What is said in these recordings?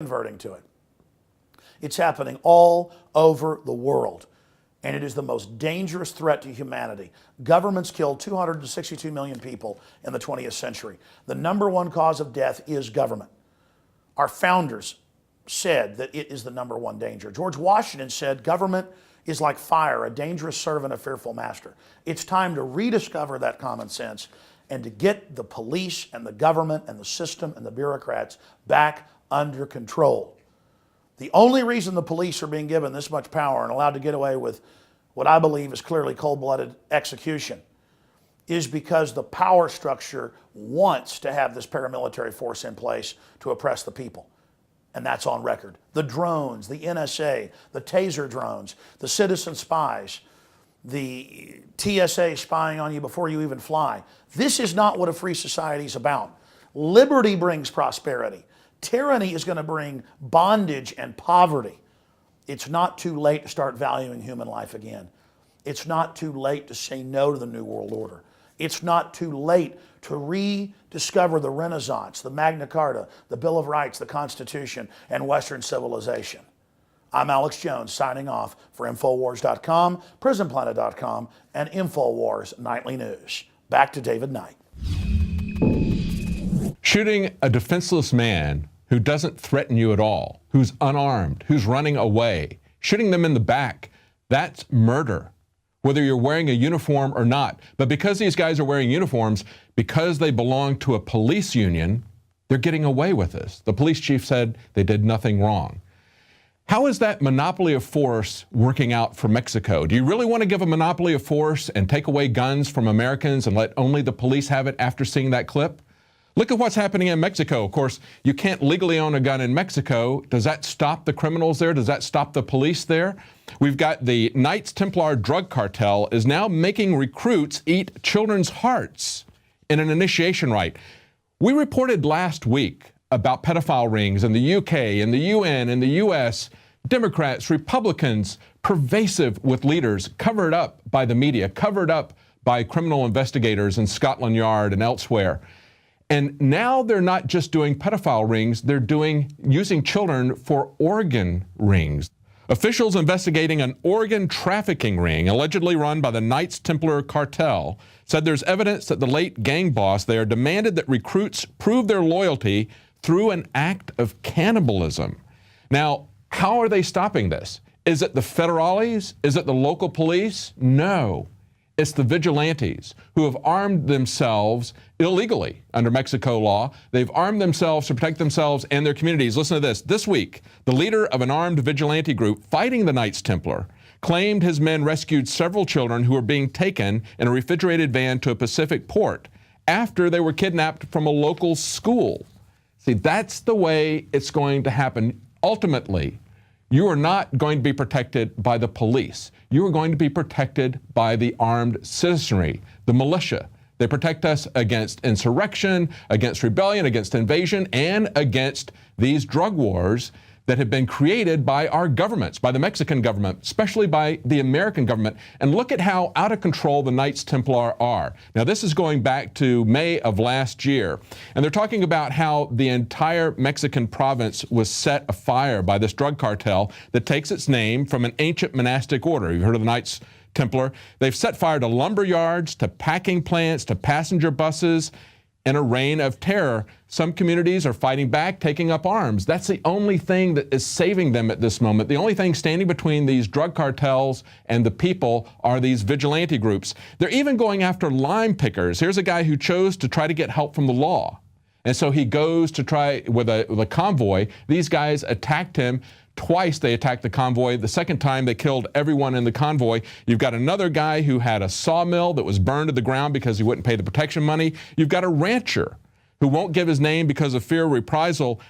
converting to it. It's happening all over the world, and it is the most dangerous threat to humanity. Governments killed 262 million people in the 20th century. The number one cause of death is government. Our founders said that it is the number one danger. George Washington said government is like fire, a dangerous servant, a fearful master. It's time to rediscover that common sense and to get the police and the government and the system and the bureaucrats back under control. The only reason the police are being given this much power and allowed to get away with what I believe is clearly cold-blooded execution is because the power structure wants to have this paramilitary force in place to oppress the people. And that's on record. The drones, the NSA, the taser drones, the citizen spies, the TSA spying on you before you even fly. This is not what a free society is about. Liberty brings prosperity. Tyranny is going to bring bondage and poverty. It's not too late to start valuing human life again. It's not too late to say no to the New World Order. It's not too late to rediscover the Renaissance, the Magna Carta, the Bill of Rights, the Constitution, and Western civilization. I'm Alex Jones signing off for INFOWARS.com, PrisonPlanet.com, and INFOWARS Nightly News. Back to David Knight. Shooting a defenseless man who doesn't threaten you at all, who's unarmed, who's running away, shooting them in the back, that's murder, whether you're wearing a uniform or not. But because these guys are wearing uniforms, because they belong to a police union, they're getting away with this. The police chief said they did nothing wrong. How is that monopoly of force working out for Mexico? Do you really want to give a monopoly of force and take away guns from Americans and let only the police have it after seeing that clip? Look at what's happening in Mexico. Of course, you can't legally own a gun in Mexico. Does that stop the criminals there? Does that stop the police there? We've got the Knights Templar drug cartel is now making recruits eat children's hearts in an initiation rite. We reported last week about pedophile rings in the UK, in the UN, in the US, Democrats, Republicans, pervasive with leaders, covered up by the media, covered up by criminal investigators in Scotland Yard and elsewhere. And now they're not just doing pedophile rings, they're using children for organ rings. Officials investigating an organ trafficking ring allegedly run by the Knights Templar cartel said there's evidence that the late gang boss there demanded that recruits prove their loyalty through an act of cannibalism. Now, how are they stopping this? Is it the federales? Is it the local police? No. It's the vigilantes who have armed themselves illegally under Mexico law. They've armed themselves to protect themselves and their communities. Listen to this. This week, the leader of an armed vigilante group fighting the Knights Templar claimed his men rescued several children who were being taken in a refrigerated van to a Pacific port after they were kidnapped from a local school. See, that's the way it's going to happen. Ultimately, you are not going to be protected by the police. You are going to be protected by the armed citizenry, the militia. They protect us against insurrection, against rebellion, against invasion, and against these drug wars that have been created by our governments, by the Mexican government, especially by the American government. And look at how out of control the Knights Templar are. Now, this is going back to May of last year. And they're talking about how the entire Mexican province was set afire by this drug cartel that takes its name from an ancient monastic order. You've heard of the Knights Templar. They've set fire to lumber yards, to packing plants, to passenger buses, in a reign of terror. Some communities are fighting back, taking up arms. That's the only thing that is saving them at this moment. The only thing standing between these drug cartels and the people are these vigilante groups. They're even going after lime pickers. Here's a guy who chose to try to get help from the law. And so he goes to try with a convoy. These guys attacked him. Twice they attacked the convoy. The second time they killed everyone in the convoy. You've got another guy who had a sawmill that was burned to the ground because he wouldn't pay the protection money. You've got a rancher who won't give his name because of fear of reprisal.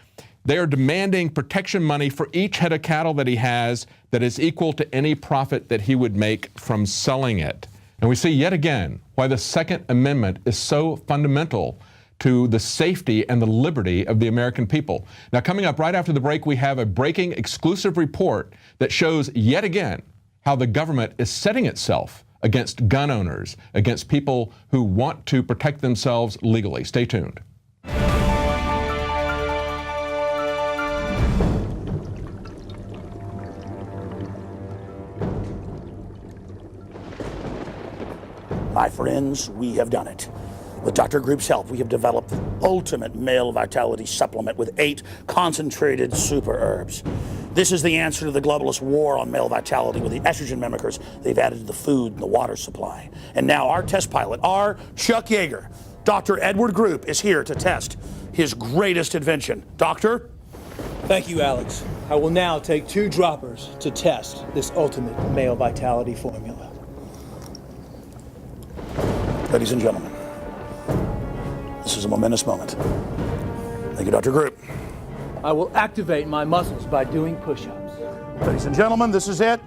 They are demanding protection money for each head of cattle that he has that is equal to any profit that he would make from selling it. And we see yet again why the Second Amendment is so fundamental to the safety and the liberty of the American people. Now, coming up right after the break, we have a breaking exclusive report that shows yet again how the government is setting itself against gun owners, against people who want to protect themselves legally. Stay tuned. My friends, we have done it. With Dr. Group's help, we have developed the ultimate male vitality supplement with 8 concentrated super herbs. This is the answer to the globalist war on male vitality with the estrogen mimickers they've added to the food and the water supply. And now our test pilot, our Chuck Yeager, Dr. Edward Group, is here to test his greatest invention. Doctor? Thank you, Alex. I will now take 2 droppers to test this ultimate male vitality formula. Ladies and gentlemen, this is a momentous moment. Thank you, Dr. Group. I will activate my muscles by doing push-ups. Ladies and gentlemen, this is it.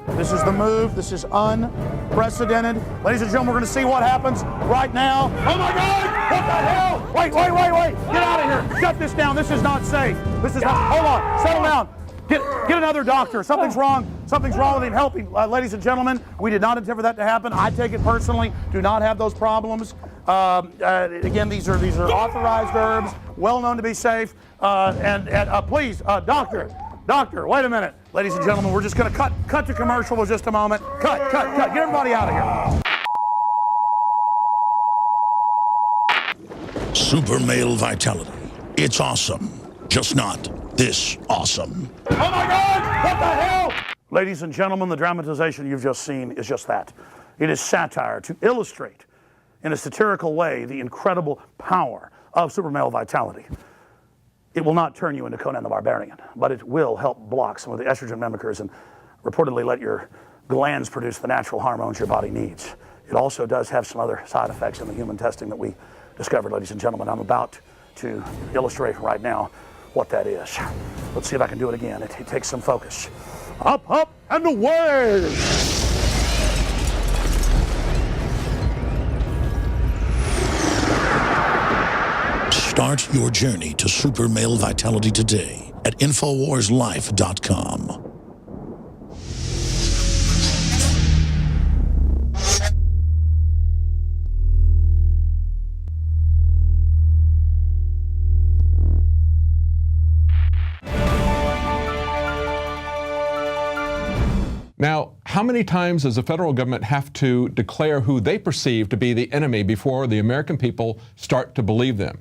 This is the move. This is unprecedented. Ladies and gentlemen, we're going to see what happens right now. Oh my God! What the hell? Wait. Get out of here. Shut this down. This is not safe. This is not. Hold on. Settle down. Get another doctor. Something's wrong. Something's wrong with him. Help him. Ladies and gentlemen, we did not intend for that to happen. I take it personally. Do not have those problems. Again, these are authorized herbs, well known to be safe. Please, doctor, wait a minute. Ladies and gentlemen, we're just going to cut to commercial for just a moment. Cut. Get everybody out of here. Super male vitality. It's awesome. Just not this awesome. Oh my God! What the hell? Ladies and gentlemen, the dramatization you've just seen is just that. It is satire to illustrate in a satirical way the incredible power of super male vitality. It will not turn you into Conan the Barbarian, but it will help block some of the estrogen mimickers and reportedly let your glands produce the natural hormones your body needs. It also does have some other side effects in the human testing that we discovered, ladies and gentlemen. I'm about to illustrate right now what that is. Let's see if I can do it again. It takes some focus. Up, and away! Start your journey to super male vitality today at InfoWarsLife.com. Now, how many times does the federal government have to declare who they perceive to be the enemy before the American people start to believe them?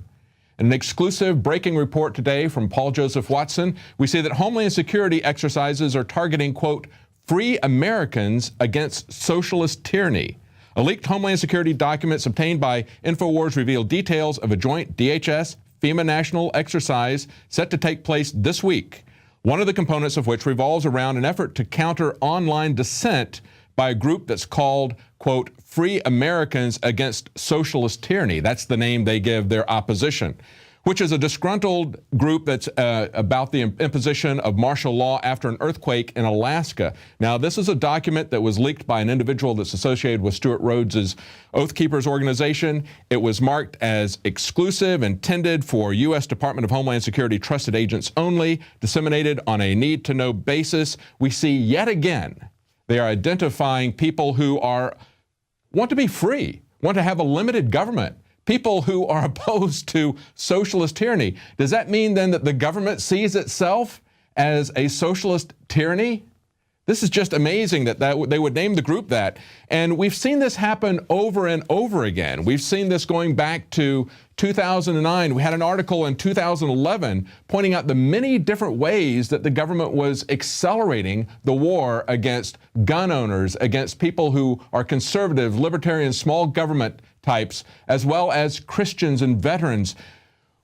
In an exclusive breaking report today from Paul Joseph Watson, we see that Homeland Security exercises are targeting, quote, free Americans against socialist tyranny. A leaked Homeland Security documents obtained by INFOWARS reveal details of a joint DHS-FEMA national exercise set to take place this week. One of the components of which revolves around an effort to counter online dissent by a group that's called, quote, Free Americans Against Socialist Tyranny. That's the name they give their opposition, which is a disgruntled group that's about the imposition of martial law after an earthquake in Alaska. Now, this is a document that was leaked by an individual that's associated with Stuart Rhodes's Oath Keepers organization. It was marked as exclusive, intended for U.S. Department of Homeland Security trusted agents only, disseminated on a need-to-know basis. We see yet again they are identifying people who want to be free, want to have a limited government, people who are opposed to socialist tyranny. Does that mean then that the government sees itself as a socialist tyranny? This is just amazing that they would name the group that. And we've seen this happen over and over again. We've seen this going back to 2009. We had an article in 2011 pointing out the many different ways that the government was accelerating the war against gun owners, against people who are conservative, libertarian, small government types, as well as Christians and veterans.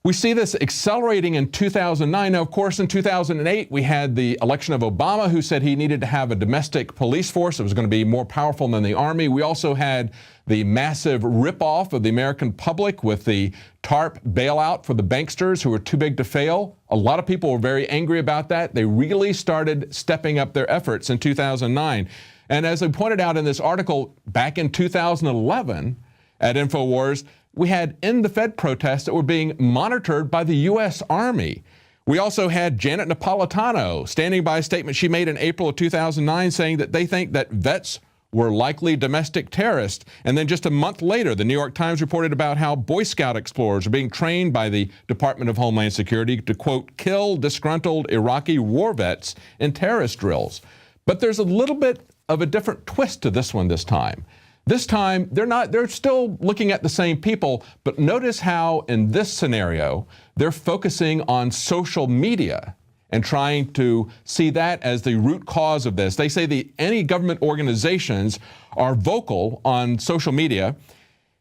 We see this accelerating in 2009. Now, of course, in 2008, we had the election of Obama, who said he needed to have a domestic police force that was going to be more powerful than the Army. We also had the massive ripoff of the American public with the TARP bailout for the banksters who were too big to fail. A lot of people were very angry about that. They really started stepping up their efforts in 2009. And as I pointed out in this article, back in 2011 at InfoWars, we had End the Fed protests that were being monitored by the U.S. Army. We also had Janet Napolitano standing by a statement she made in April of 2009 saying that they think that vets were likely domestic terrorists. And then just a month later, the New York Times reported about how Boy Scout explorers are being trained by the Department of Homeland Security to, quote, kill disgruntled Iraqi war vets in terrorist drills. But there's a little bit of a different twist to this one this time. This time, they're still looking at the same people, but notice how in this scenario, they're focusing on social media and trying to see that as the root cause of this. They say the anti-government organizations are vocal on social media,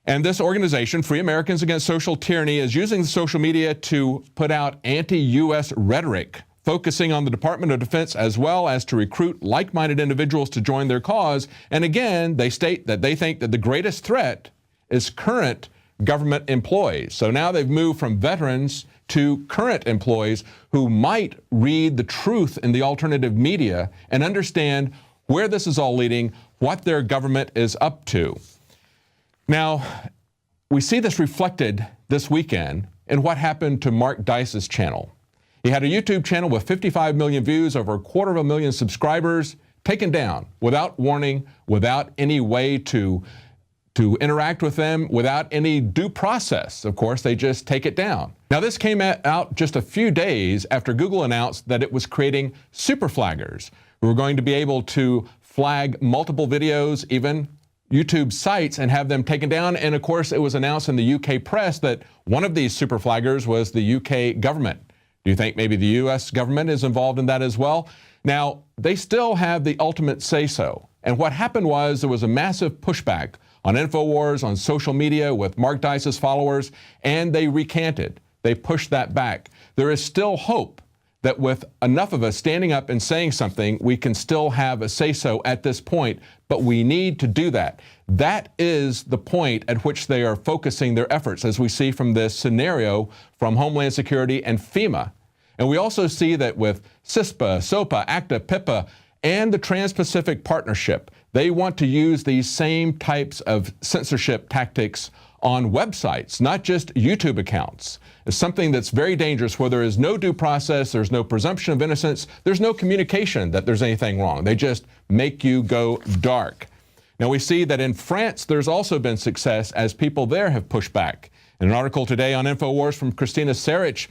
and this organization, Free Americans Against Social Tyranny, is using social media to put out anti-U.S. rhetoric, focusing on the Department of Defense as well as to recruit like-minded individuals to join their cause. And again, they state that they think that the greatest threat is current government employees. So now they've moved from veterans to current employees who might read the truth in the alternative media and understand where this is all leading, what their government is up to. Now, we see this reflected this weekend in what happened to Mark Dice's channel. He had a YouTube channel with 55 million views, over 250,000 subscribers, taken down without warning, without any way to interact with them, without any due process. Of course, they just take it down. Now, this came out just a few days after Google announced that it was creating super flaggers who were going to be able to flag multiple videos, even YouTube sites, and have them taken down. And of course, it was announced in the UK press that one of these super flaggers was the UK government. Do you think maybe the US government is involved in that as well? Now, they still have the ultimate say-so. And what happened was there was a massive pushback on INFOWARS, on social media with Mark Dice's followers, and they recanted. They pushed that back. There is still hope that with enough of us standing up and saying something, we can still have a say-so at this point, but we need to do that. That is the point at which they are focusing their efforts, as we see from this scenario from Homeland Security and FEMA. And we also see that with CISPA, SOPA, ACTA, PIPA, and the Trans-Pacific Partnership, they want to use these same types of censorship tactics on websites, not just YouTube accounts. It's something that's very dangerous where there is no due process, there's no presumption of innocence, there's no communication that there's anything wrong. They just make you go dark. Now we see that in France, there's also been success as people there have pushed back. In an article today on InfoWars from Christina Serich,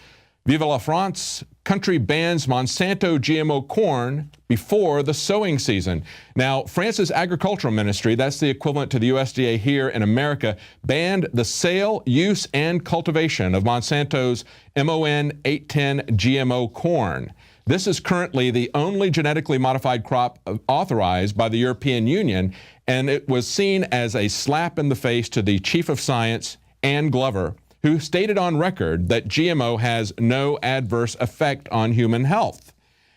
Vive la France, country bans Monsanto GMO corn before the sowing season. Now, France's agricultural ministry, that's the equivalent to the USDA here in America, banned the sale, use, and cultivation of Monsanto's MON 810 GMO corn. This is currently the only genetically modified crop authorized by the European Union, and it was seen as a slap in the face to the chief of science, Ann Glover, who stated on record that GMO has no adverse effect on human health.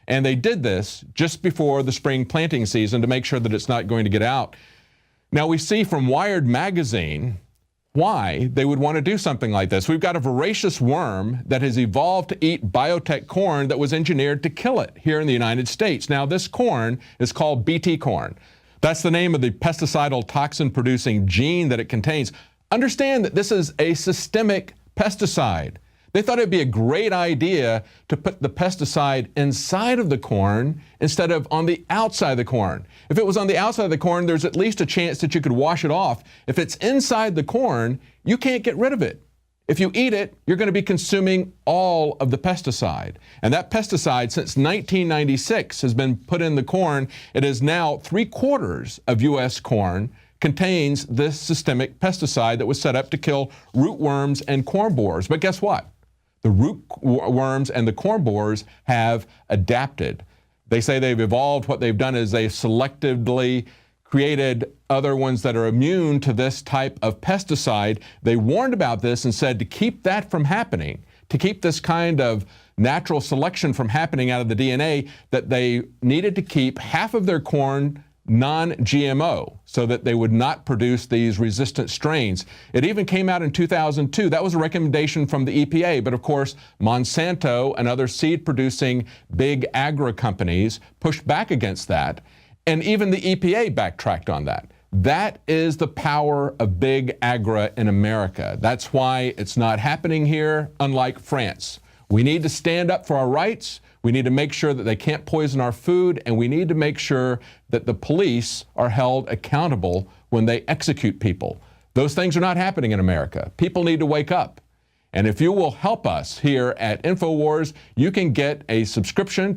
And they did this just before the spring planting season to make sure that it's not going to get out. Now we see from Wired magazine why they would want to do something like this. We've got a voracious worm that has evolved to eat biotech corn that was engineered to kill it here in the United States. Now this corn is called BT corn. That's the name of the pesticidal toxin-producing gene that it contains. Understand that this is a systemic pesticide. They thought it'd be a great idea to put the pesticide inside of the corn instead of on the outside of the corn. If it was on the outside of the corn, there's at least a chance that you could wash it off. If it's inside the corn, you can't get rid of it. If you eat it, you're going to be consuming all of the pesticide. And that pesticide, since 1996, has been put in the corn. It is now 3/4 of U.S. corn contains this systemic pesticide that was set up to kill rootworms and corn borers. But guess what? The rootworms and the corn borers have adapted. They say they've evolved. What they've done is they've selectively created other ones that are immune to this type of pesticide. They warned about this and said to keep that from happening, to keep this kind of natural selection from happening out of the DNA, that they needed to keep half of their corn non-GMO so that they would not produce these resistant strains. It even came out in 2002. That was a recommendation from the EPA, but of course Monsanto and other seed-producing big agri companies pushed back against that, and even the EPA backtracked on that. That is the power of big agri in America. That's why it's not happening here, unlike France. We need to stand up for our rights. We need to make sure that they can't poison our food, and we need to make sure that the police are held accountable when they execute people. Those things are not happening in America. People need to wake up. And if you will help us here at InfoWars, you can get a subscription